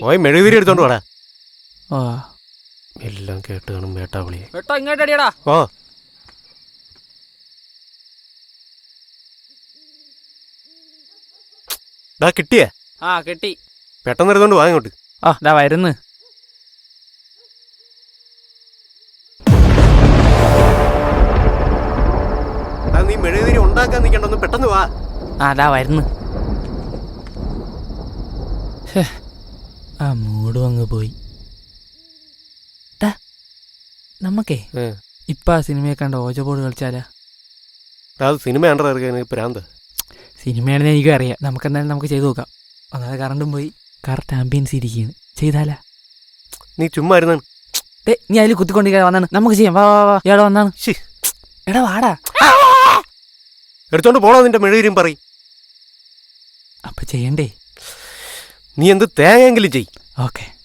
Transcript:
പോയി മെഴുകുതിരി എടുത്തോണ്ട് പോടാ. എല്ലാം കേട്ട് കാണും വേട്ടാവിളി. ഇങ്ങോട്ടടിയടാ. ഓ കിട്ടിയേ? കിട്ടി. പെട്ടെന്ന് എടുത്തോണ്ട് വാ ഇങ്ങോട്ട്. വരുന്നു. നീ മെഴുകുതിരി ഉണ്ടാക്കാൻ നിൽക്കണ്ടൊന്ന് പെട്ടെന്ന് വാ. വരുന്നു. മൂടും അങ്ങ് പോയി. നമുക്കേ ഇപ്പൊ സിനിമയെ കണ്ട ഓജബോർഡ് കളിച്ചാലാ? അത് സിനിമ കണ്ടിറക്കാൻ പ്രാന്ത്. സിനിമയാണെന്ന് എനിക്കും അറിയാം. നമുക്കെന്തായാലും നമുക്ക് ചെയ്തു നോക്കാം. ഒന്നാമത് കറണ്ടും പോയി, കറക്റ്റ് ആംബിയൻസ് ഇരിക്കുകയാണ്. ചെയ്താലാ? നീ ചുമ്മാ ഇരുന്നാണ്. നീ അതിൽ കുത്തിക്കൊണ്ടിരിക്കാതെ വന്നാണ്. നമുക്ക് ചെയ്യാം. വാ വാ വാ. എടാ വന്നാണ്. എടാ വാടാ. എടുത്തോണ്ട് പോണോ നിന്റെ മെഴുകുതിരിയും പറയും. അപ്പൊ ചെയ്യണ്ടേ? നീ എന്ത് തേങ്ങെങ്കിലും ചെയ്. ഓക്കെ.